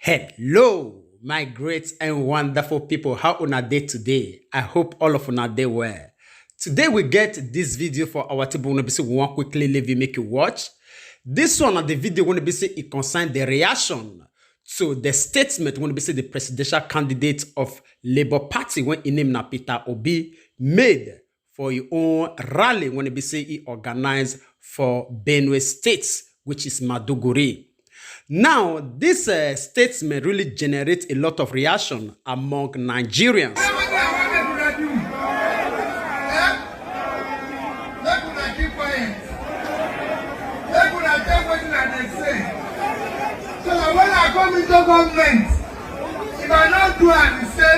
Hello, my great and wonderful people. How una dey today? I hope all of una dey well. Today we get this video for our table. We want quickly leave you make you watch. This one of the video when it concern the reaction to the statement when the presidential candidate of Labour Party when in name na Peter Obi made for your own rally when he organized for Benue State, which is Maduguri. Now, this statement really generates a lot of reaction among Nigerians. So when I come into government, if I don't do and say,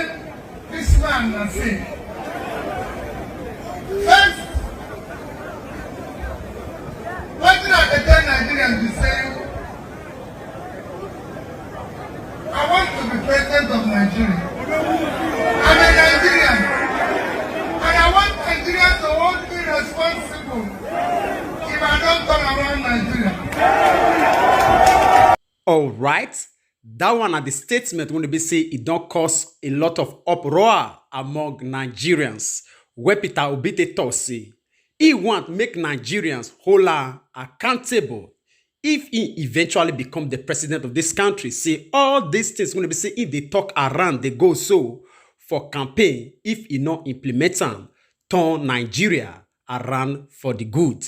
this man will say. First, what did I tell Nigerians to say? I want to be president of Nigeria. I'm a Nigerian. And I want Nigeria to hold me responsible if I don't turn around Nigeria. All right. That one at the statement when they say it don't cause a lot of uproar among Nigerians. Where Peter Obi say he want make Nigerians hold accountable. If he eventually become the president of this country, say all these things when they say if they talk around, they go so for campaign. If he not implement them, turn Nigeria around for the good.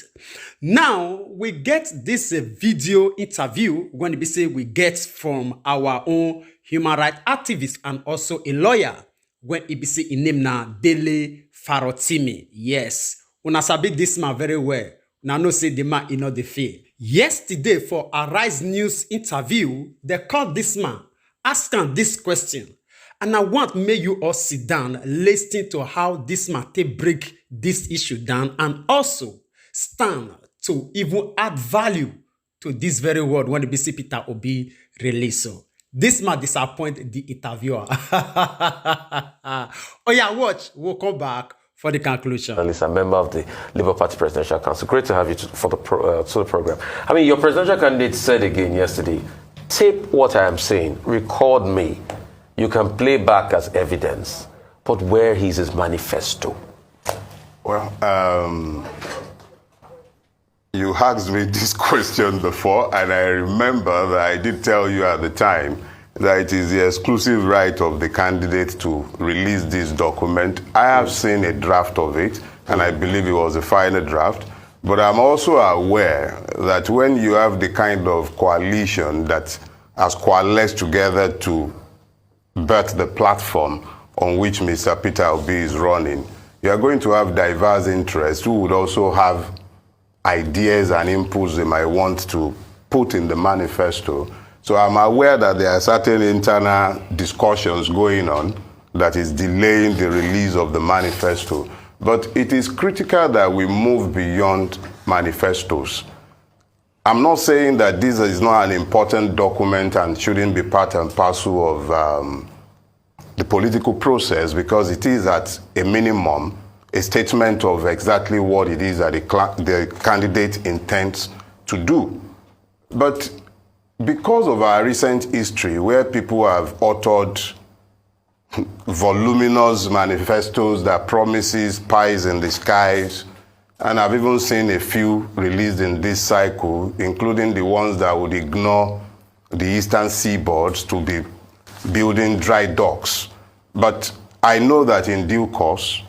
Now we get this video interview when they say we get from our own human rights activist and also a lawyer when he be say in name na Dele Farotimi. Yes, una sabi this man very well. Now no say the man in not the fail. Yesterday for Arise News interview, they called this man, ask him this question. And I want make you all sit down, listen to how this man break this issue down and also stand to even add value to this very word when the BC Peter Obi release. So this man disappoint the interviewer. Oh yeah, watch. We'll come back for the conclusion. At least a member of the Labour Party Presidential Council. Great to have you for the program. I mean, your presidential candidate said again yesterday, tape what I am saying, record me. You can play back as evidence. But where is his manifesto? Well, you asked me this question before, and I remember that I did tell you at the time that it is the exclusive right of the candidate to release this document. I have seen a draft of it, and I believe it was a final draft. But I'm also aware that when you have the kind of coalition that has coalesced together to birth the platform on which Mr. Peter Obi is running, you are going to have diverse interests who would also have ideas and inputs they might want to put in the manifesto. So I'm aware that there are certain internal discussions going on that is delaying the release of the manifesto. But it is critical that we move beyond manifestos. I'm not saying that this is not an important document and shouldn't be part and parcel of the political process, because it is at a minimum a statement of exactly what it is that the candidate intends to do. But because of our recent history, where people have authored voluminous manifestos that promises pies in the skies, and I've even seen a few released in this cycle, including the ones that would ignore the eastern seaboards to be building dry docks. But I know that in due course,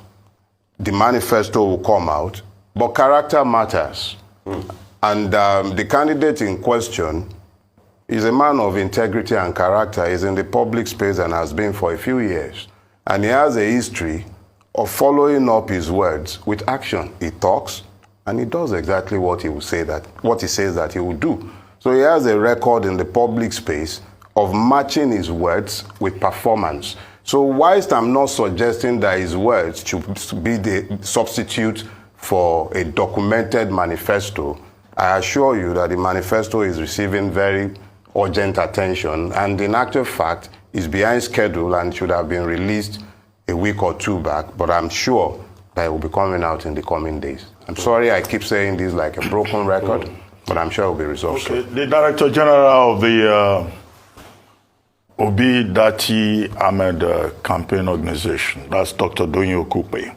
the manifesto will come out, but character matters. And the candidate in question is a man of integrity and character. He's in the public space and has been for a few years. And he has a history of following up his words with action. He talks and he does exactly what he says that he will do. So he has a record in the public space of matching his words with performance. So whilst I'm not suggesting that his words should be the substitute for a documented manifesto, I assure you that the manifesto is receiving very urgent attention, and in actual fact is behind schedule and should have been released a week or two back, but I'm sure that it will be coming out in the coming days. I'm sorry I keep saying this like a broken record, but I'm sure it will be resolved. Okay. The Director General of the Obi Dati Ahmed campaign organization, that's Dr. Donyo Kupe,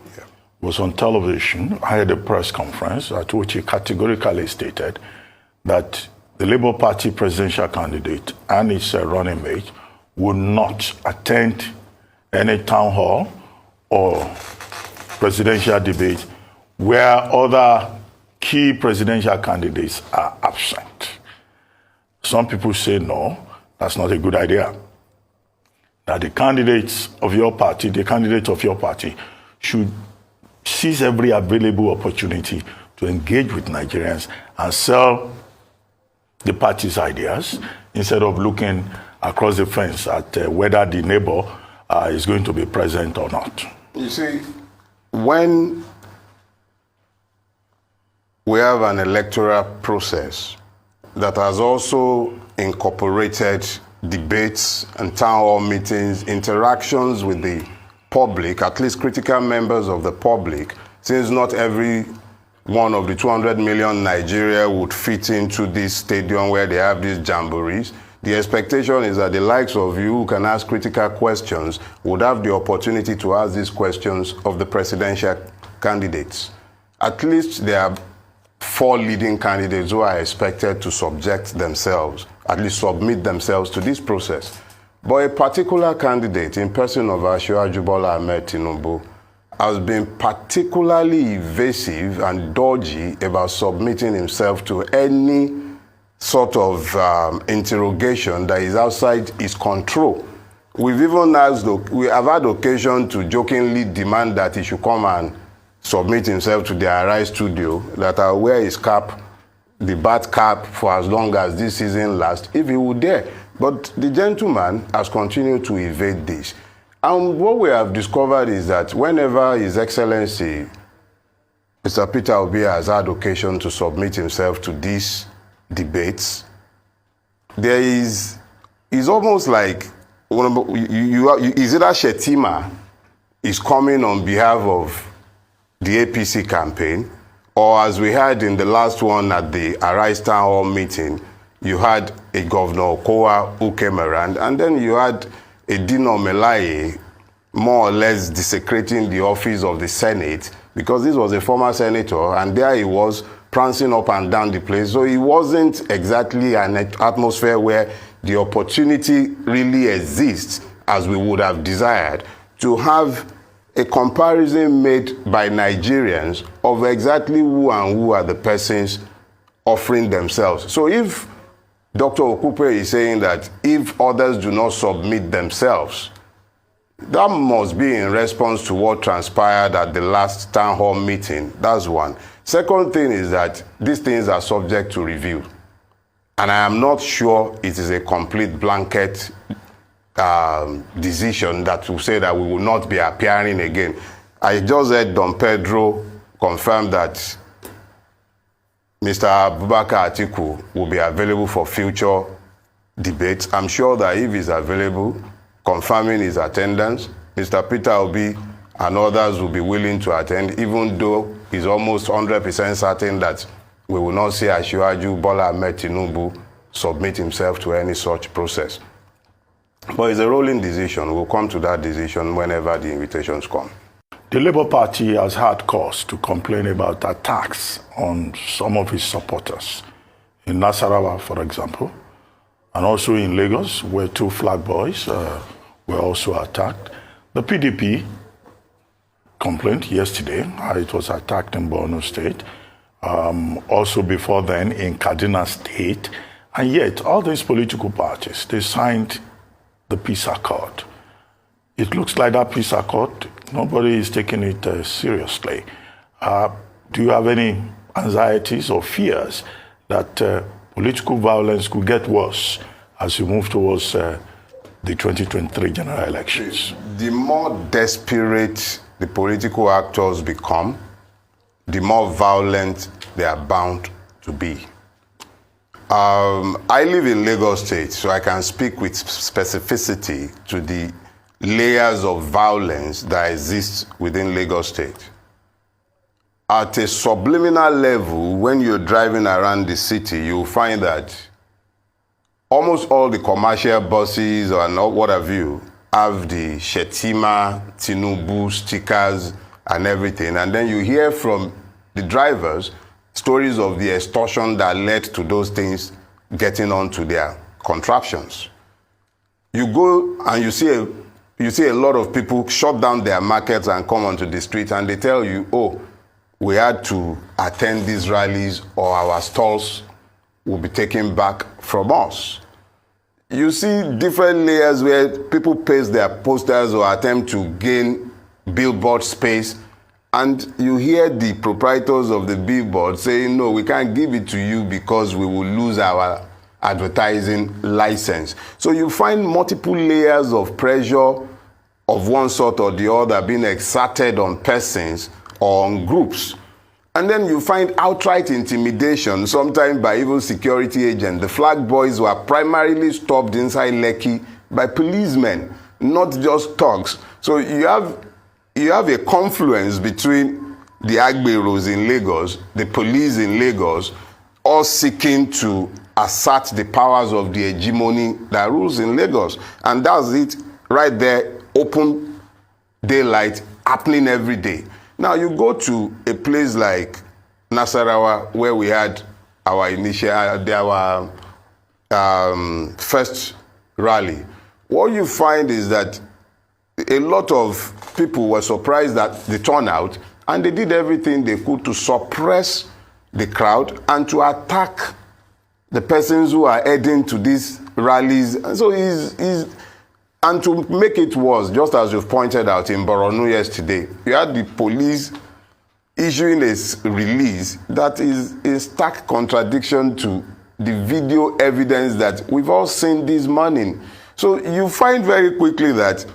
was on television. I had a press conference at which he categorically stated that the Labour Party presidential candidate and his running mate would not attend any town hall or presidential debate where other key presidential candidates are absent. Some people say, no, that's not a good idea. That the candidates of your party, the candidate of your party, should seize every available opportunity to engage with Nigerians and sell the party's ideas instead of looking across the fence at whether the neighbor is going to be present or not. You see, when we have an electoral process that has also incorporated debates and town hall meetings, interactions with the public, at least critical members of the public, since not every one of the 200 million Nigeria would fit into this stadium where they have these jamborees. The expectation is that the likes of you who can ask critical questions would have the opportunity to ask these questions of the presidential candidates. At least there are 4 leading candidates who are expected to subject themselves, at least submit themselves to this process. But a particular candidate, in person of Asiwaju Bola Ahmed Tinubu, has been particularly evasive and dodgy about submitting himself to any sort of interrogation that is outside his control. We have had occasion to jokingly demand that he should come and submit himself to the Arise studio, that I'll wear his cap, the bat cap, for as long as this season lasts, if he would dare. But the gentleman has continued to evade this. And what we have discovered is that whenever His Excellency, Mr. Peter Obi, has had occasion to submit himself to these debates, there is almost like, is either Shetima is coming on behalf of the APC campaign, or as we had in the last one at the Arise Town Hall meeting, you had a Governor Okowa who came around, and then you had a Dino Melaye more or less desecrating the office of the Senate, because this was a former senator, and there he was prancing up and down the place. So it wasn't exactly an atmosphere where the opportunity really exists, as we would have desired, to have a comparison made by Nigerians of exactly who and who are the persons offering themselves. So if Dr. Okupe is saying that if others do not submit themselves, that must be in response to what transpired at the last town hall meeting. That's one. Second thing is that these things are subject to review. And I am not sure it is a complete blanket decision that will say that we will not be appearing again. I just heard Don Pedro confirm that Mr. Abubakar Atiku will be available for future debates. I'm sure that if he's available, confirming his attendance, Mr. Peter Obi and others will be willing to attend, even though he's almost 100% certain that we will not see Asiwaju Bola Ahmed Tinubu submit himself to any such process. But it's a rolling decision. We'll come to that decision whenever the invitations come. The Labour Party has had cause to complain about attacks on some of its supporters. In Nasarawa, for example, and also in Lagos, where 2 flag boys were also attacked. The PDP complained yesterday how it was attacked in Borno State, also before then in Kaduna State, and yet all these political parties, they signed the peace accord. It looks like that peace accord, nobody is taking it seriously. Do you have any anxieties or fears that political violence could get worse as we move towards the 2023 general elections? The more desperate the political actors become, the more violent they are bound to be. I live in Lagos State, so I can speak with specificity to the layers of violence that exist within Lagos State. At a subliminal level, when you're driving around the city, you'll find that almost all the commercial buses and what have you have the Shetima, Tinubu stickers and everything. And then you hear from the drivers stories of the extortion that led to those things getting onto their contraptions. You go and you see a lot of people shut down their markets and come onto the street and they tell you, oh, we had to attend these rallies or our stalls will be taken back from us. You see different layers where people paste their posters or attempt to gain billboard space, and you hear the proprietors of the billboard saying, no, we can't give it to you because we will lose our advertising license. So you find multiple layers of pressure of one sort or the other being exerted on persons or on groups. And then you find outright intimidation, sometimes by even security agents. The flag boys were primarily stopped inside Lekki by policemen, not just thugs. So you have a confluence between the Agberos in Lagos, the police in Lagos, all seeking to assert the powers of the hegemony that rules in Lagos. And that's it right there, open daylight, happening every day. Now you go to a place like Nasarawa, where we had our first rally. What you find is that a lot of people were surprised at the turnout, and they did everything they could to suppress the crowd and to attack the persons who are heading to these rallies. And so and to make it worse, just as you've pointed out in Borno yesterday, you had the police issuing a release that is a stark contradiction to the video evidence that we've all seen this morning. So you find very quickly that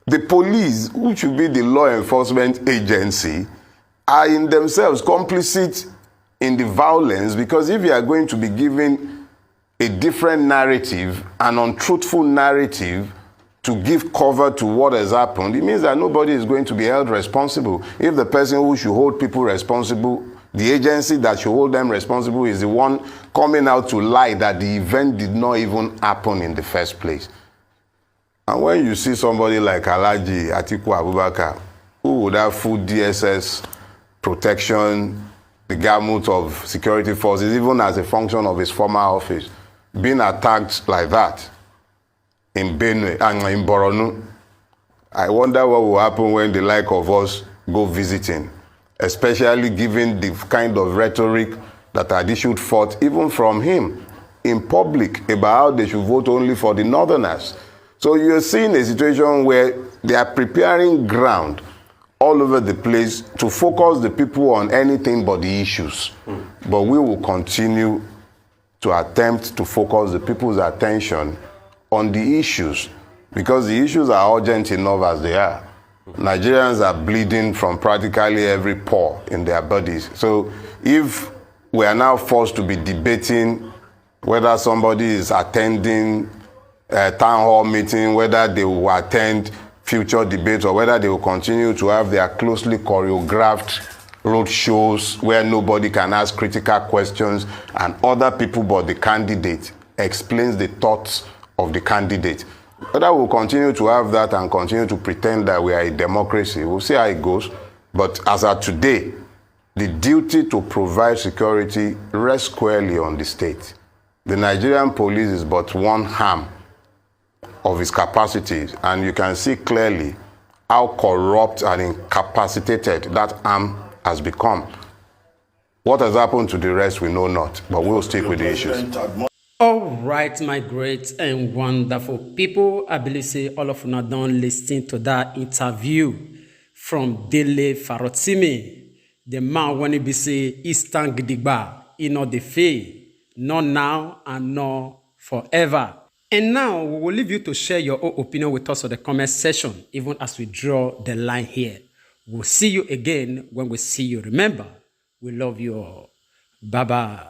the police, who should be the law enforcement agency, are in themselves complicit in the violence, because if you are going to be given a different narrative, an untruthful narrative, to give cover to what has happened, it means that nobody is going to be held responsible. If the person who should hold people responsible, the agency that should hold them responsible, is the one coming out to lie that the event did not even happen in the first place. And when you see somebody like Alhaji Atiku Abubakar, who would have full DSS protection, the gamut of security forces, even as a function of his former office, being attacked like that in Benue and in Borno, I wonder what will happen when the like of us go visiting, especially given the kind of rhetoric that had issued forth even from him in public about how they should vote only for the northerners. So you're seeing a situation where they are preparing ground all over the place to focus the people on anything but the issues. But we will continue to attempt to focus the people's attention on the issues, because the issues are urgent enough as they are. Nigerians are bleeding from practically every pore in their bodies. So if we are now forced to be debating whether somebody is attending a town hall meeting, whether they will attend future debates, or whether they will continue to have their closely choreographed road shows where nobody can ask critical questions and other people but the candidate explains the thoughts of the candidate, whether we'll continue to have that and continue to pretend that we are a democracy, we'll see how it goes. But as of today, the duty to provide security rests squarely on the state. The Nigerian police is but one arm of its capacities, and you can see clearly how corrupt and incapacitated that arm has become. What has happened to the rest, we know not, but we'll stick with the issues. All right, my great and wonderful people, I believe say all of you not done listening to that interview from Dele Farotimi, the man when he be say Eastern Gidigba, he not the fee, not now and not forever. And now we will leave you to share your own opinion with us on the comment section, even as we draw the line here. We'll see you again when we see you. Remember, we love you all. Bye-bye.